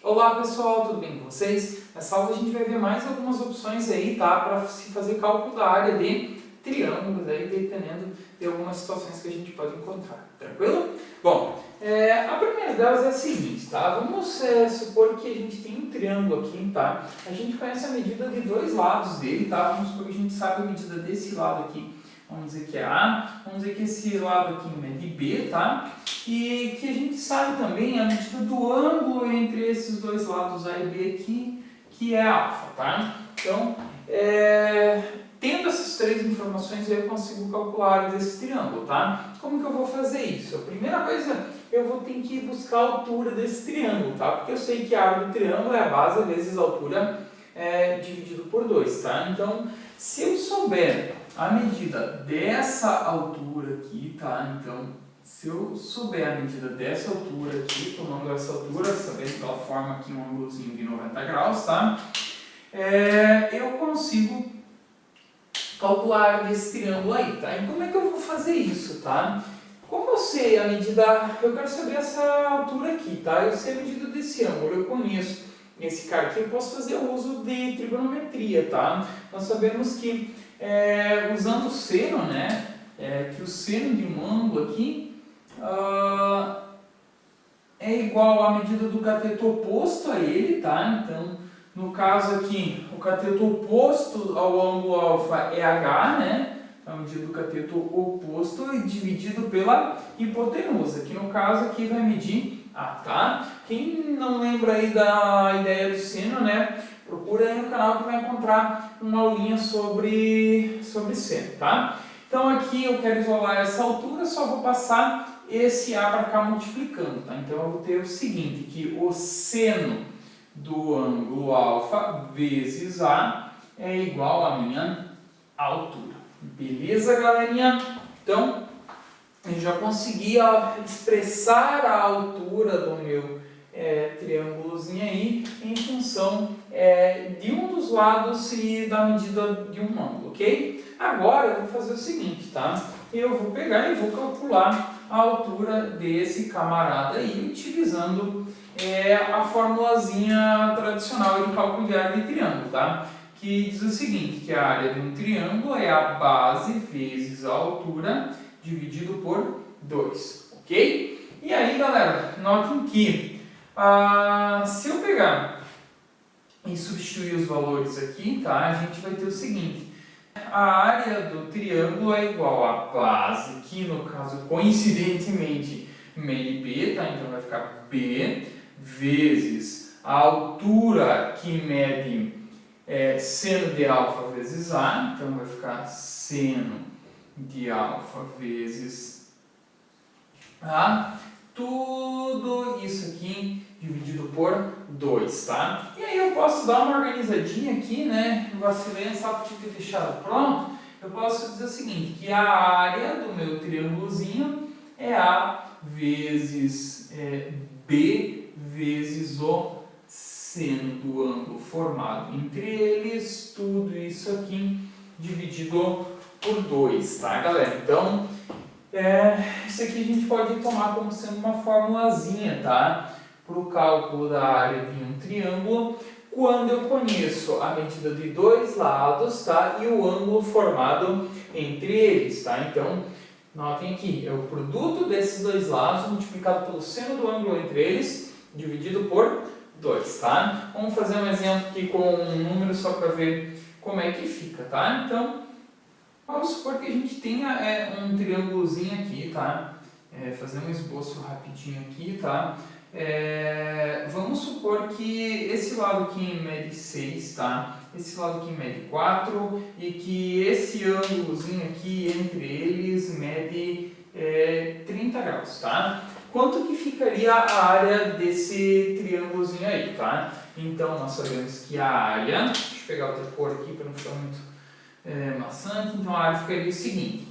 Olá pessoal, tudo bem com vocês? Nessa aula a gente vai ver mais algumas opções aí, tá? Para se fazer cálculo da área de triângulos aí, dependendo de algumas situações que a gente pode encontrar, tranquilo? Bom, a primeira delas é a seguinte, tá? Vamos supor que a gente tem um triângulo aqui, tá? A gente conhece a medida de dois lados dele, tá? Vamos supor que a gente sabe a medida desse lado aqui. Vamos dizer que é A, vamos dizer que esse lado aqui mede B, tá? E que a gente sabe também a medida do ângulo entre esses dois lados A e B aqui, que é alfa, tá? Então, tendo essas três informações, eu consigo calcular a área desse triângulo, tá? Como que eu vou fazer isso? A primeira coisa, eu vou ter que buscar a altura desse triângulo, tá? Porque eu sei que a área do triângulo é a base vezes a altura dividido por 2, tá? Então, se eu souber a medida dessa altura aqui, tá? Então, se eu souber a medida dessa altura aqui, tomando essa altura, sabendo que ela forma aqui um ângulozinho de 90 graus, tá? Eu consigo calcular a área desse triângulo aí, tá? E como é que eu vou fazer isso, tá? Como eu sei a medida, eu quero saber essa altura aqui, tá? Eu sei a medida desse ângulo, eu conheço esse cara aqui, eu posso fazer o uso de trigonometria, tá? Nós sabemos que usando o seno, né? Que o seno de um ângulo aqui é igual à medida do cateto oposto a ele, tá? Então, no caso aqui, o cateto oposto ao ângulo alfa é h, né? A medida do cateto oposto e dividido pela hipotenusa, que no caso aqui vai medir A, tá? Quem não lembra aí da ideia do seno, né? Procura aí no canal que vai encontrar uma aulinha sobre seno, tá? Então aqui eu quero isolar essa altura, só vou passar esse A para cá multiplicando, tá? Então eu vou ter o seguinte, que o seno do ângulo alfa vezes A é igual à minha altura. Beleza, galerinha? Então, eu já consegui expressar a altura do meu triângulozinho aí em função de um dos lados e da medida de um ângulo, ok? Agora eu vou fazer o seguinte, tá? Eu vou pegar e vou calcular a altura desse camarada aí, utilizando a formulazinha tradicional de cálculo de área de triângulo, tá? Que diz o seguinte, que a área de um triângulo é a base vezes a altura dividido por 2, ok? E aí, galera, notem que se eu pegar e substituir os valores aqui, tá? A gente vai ter o seguinte, a área do triângulo é igual à base, que no caso, coincidentemente, mede B, tá? Então vai ficar B vezes a altura que mede seno de alfa vezes A, então vai ficar seno de alfa vezes A, tudo isso aqui dividido por 2, tá? E aí eu posso dar uma organizadinha aqui, né? Eu vacilei, só que tinha que ter deixado pronto. Eu posso dizer o seguinte, que a área do meu triângulozinho é A vezes B vezes o seno do ângulo formado entre eles, tudo isso aqui dividido por 2, tá, galera? Então, isso aqui a gente pode tomar como sendo uma formulazinha, tá? Para o cálculo da área de um triângulo, quando eu conheço a medida de dois lados, tá? E o ângulo formado entre eles, tá? Então, notem aqui, é o produto desses dois lados multiplicado pelo seno do ângulo entre eles, dividido por 2, tá? Vamos fazer um exemplo aqui com um número só para ver como é que fica, tá? Então, vamos supor que a gente tenha um triângulozinho aqui, tá? Fazer um esboço rapidinho aqui, tá? Vamos supor que esse lado aqui mede 6, tá? Esse lado aqui mede 4 e que esse ângulozinho aqui entre eles mede 30 graus, tá? Quanto que ficaria a área desse triângulozinho aí, tá? Então, nós sabemos que a área, deixa eu pegar outra cor aqui para não ficar muito maçante, então a área ficaria o seguinte,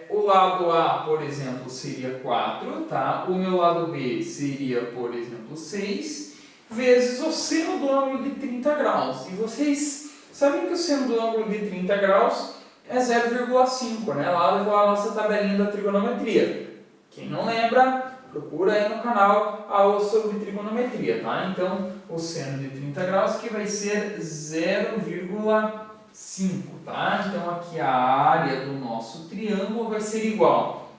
o lado A, por exemplo, seria 4, tá? O meu lado B seria, por exemplo, 6, vezes o seno do ângulo de 30 graus. E vocês sabem que o seno do ângulo de 30 graus é 0,5, né? Lá levou a nossa tabelinha da trigonometria. Quem não lembra, procura aí no canal a aula sobre trigonometria, tá? Então, o seno de 30 graus que vai ser 0,5, tá? Então, aqui a área do nosso triângulo vai ser igual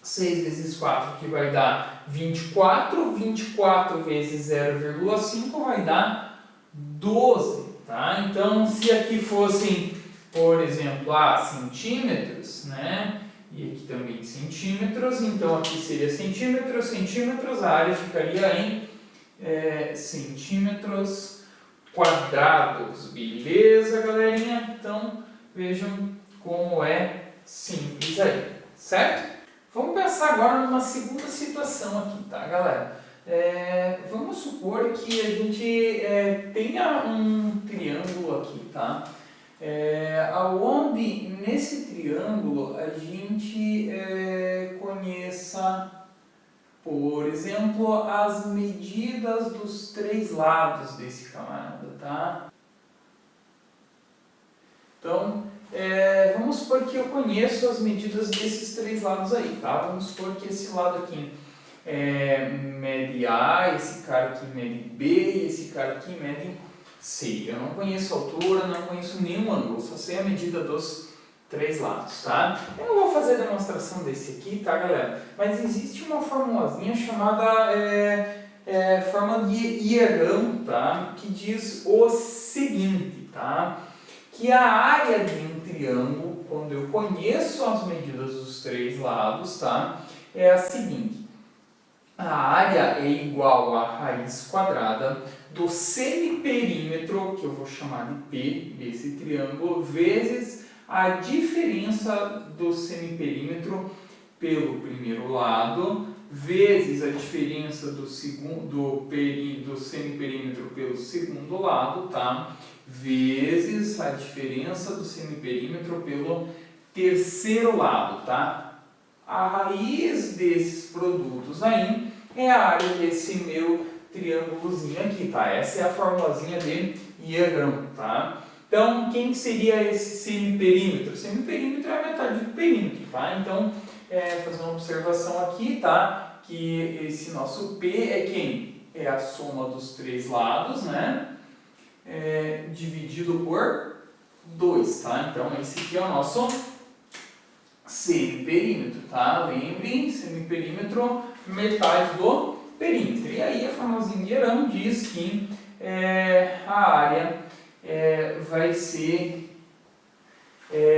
6 vezes 4, que vai dar 24, 24 vezes 0,5 vai dar 12, tá? Então, se aqui fossem, por exemplo, centímetros, né? E aqui também centímetros, então aqui seria centímetros, centímetros, a área ficaria em centímetros quadrados, beleza, galerinha? Então, vejam como é simples aí, certo? Vamos pensar agora numa segunda situação aqui, tá, galera? Vamos supor que a gente tenha um triângulo aqui, tá? Aonde nesse triângulo a gente conheça, por exemplo, as medidas dos 3 lados desse camarada, tá? Então, vamos supor que eu conheço as medidas desses 3 lados aí, tá? Vamos supor que esse lado aqui mede A, esse cara aqui mede B e esse cara aqui mede C. Eu não conheço a altura, não conheço nenhum ângulo, só sei a medida dos 3 lados, tá? Eu não vou fazer a demonstração desse aqui, tá, galera? Mas existe uma formulazinha chamada fórmula de hierão, tá? Que diz o seguinte, tá? Que a área de um triângulo, quando eu conheço as medidas dos 3 lados, tá? É a seguinte. A área é igual à raiz quadrada do semiperímetro, que eu vou chamar de P, desse triângulo, vezes a diferença do semiperímetro pelo primeiro lado, vezes a diferença do semiperímetro pelo segundo lado, tá? Vezes a diferença do semiperímetro pelo terceiro lado, tá? A raiz desses produtos aí é a área desse meu triângulozinho aqui, tá? Essa é a formulazinha de hierão, tá? Então, quem seria esse semiperímetro? Semiperímetro é a metade do perímetro, tá? Então, fazer uma observação aqui, tá? Que esse nosso P é quem? É a soma dos 3 lados, né? Dividido por 2, tá? Então, esse aqui é o nosso semiperímetro, tá? Lembrem, semiperímetro, metade do perímetro. E aí a formulazinha de hierão diz que a área vai ser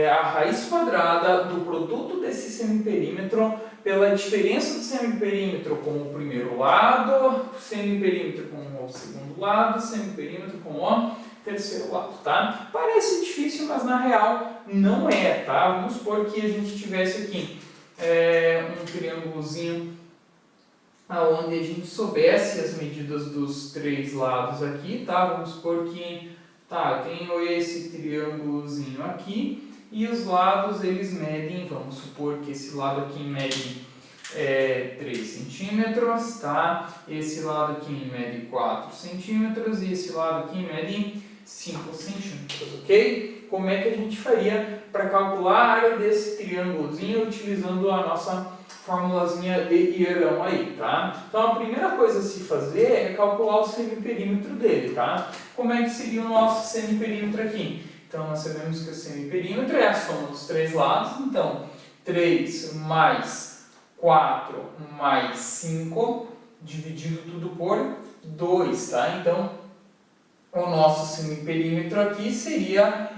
a raiz quadrada do produto desse semiperímetro pela diferença do semiperímetro com o primeiro lado, semiperímetro com o segundo lado, semiperímetro com o terceiro lado, tá? Parece difícil, mas na real não é, tá? Vamos supor que a gente tivesse aqui um triângulozinho onde a gente soubesse as medidas dos 3 lados aqui, tá? Vamos supor que, eu tenho esse triângulozinho aqui e os lados eles medem, vamos supor que esse lado aqui mede 3 centímetros, tá? Esse lado aqui mede 4 centímetros e esse lado aqui mede 5 centímetros, ok? Como é que a gente faria para calcular a área desse triângulozinho utilizando a nossa formulazinha de hierão aí, tá? Então a primeira coisa a se fazer é calcular o semiperímetro dele, tá? Como é que seria o nosso semiperímetro aqui? Então nós sabemos que o semiperímetro é a soma dos 3 lados, então 3 mais 4 mais 5, dividido tudo por 2, tá? Então o nosso semiperímetro aqui seria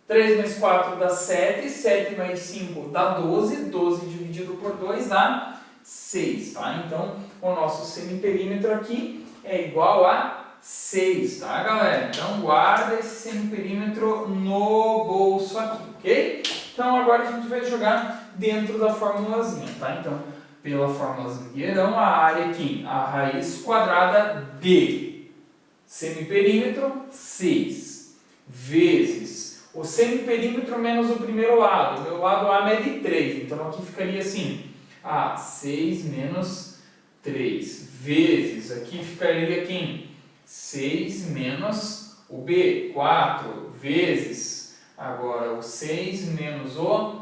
3 mais 4 dá 7, 7 mais 5 dá 12, 12 dividido por 2 dá 6, tá? Então, o nosso semiperímetro aqui é igual a 6, tá, galera? Então, guarda esse semiperímetro no bolso aqui, ok? Então, agora a gente vai jogar dentro da formulazinha, tá? Então, pela formulazinha de hierão, a área aqui, a raiz quadrada de semiperímetro, 6, vezes o semiperímetro menos o primeiro lado. O meu lado A mede 3, então aqui ficaria assim, 6 menos 3, vezes, aqui ficaria quem? 6 menos o B, 4, vezes, agora o 6 menos o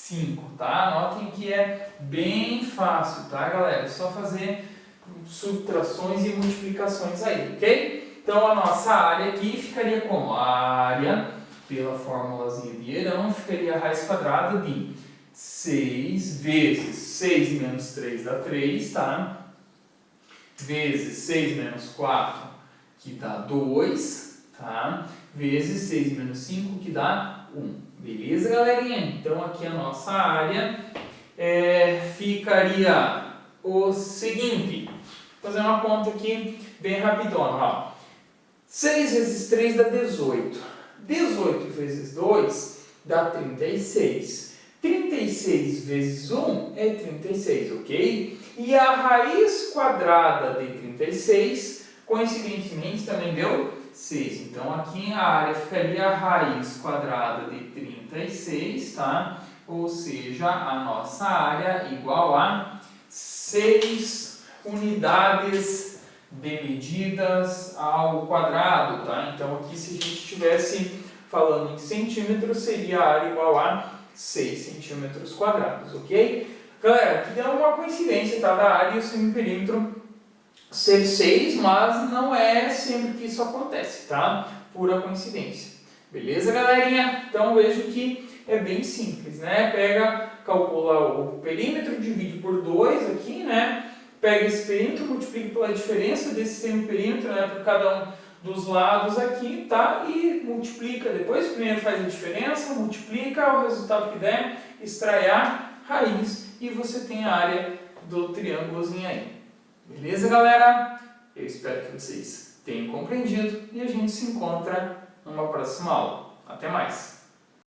5, tá? Notem que é bem fácil, tá, galera? É só fazer subtrações e multiplicações aí, ok? Então, a nossa área aqui ficaria como? A área, pela formulazinha de Herão, ficaria a raiz quadrada de 6 vezes 6 menos 3 dá 3, tá? Vezes 6 menos 4, que dá 2, tá? Vezes 6 menos 5, que dá 1. Beleza, galerinha? Então, aqui a nossa área ficaria o seguinte. Vou fazer uma conta aqui bem rapidona. Ó. 6 vezes 3 dá 18. 18 vezes 2 dá 36. 36 vezes 1 é 36, ok? E a raiz quadrada de 36, coincidentemente, também deu 6. Então, aqui a área ficaria a raiz quadrada de 36, tá? Ou seja, a nossa área igual a 6 unidades de medidas ao quadrado, tá? Então, aqui, se a gente estivesse falando em centímetros, seria a área igual a 6 centímetros quadrados, ok? Galera, aqui deu uma coincidência, tá? Da área e o semiperímetro ser 6, mas não é sempre que isso acontece, tá? Pura coincidência. Beleza, galerinha? Então, vejo que é bem simples, né? Calcula o perímetro, divide por 2 aqui, né? Pega esse perímetro, multiplica pela diferença desse semiperímetro, né? Por cada um dos lados aqui, tá? E multiplica depois. Primeiro faz a diferença, multiplica, o resultado que der, extrai a raiz e você tem a área do triângulozinho aí. Beleza, galera? Eu espero que vocês tenham compreendido e a gente se encontra numa próxima aula. Até mais!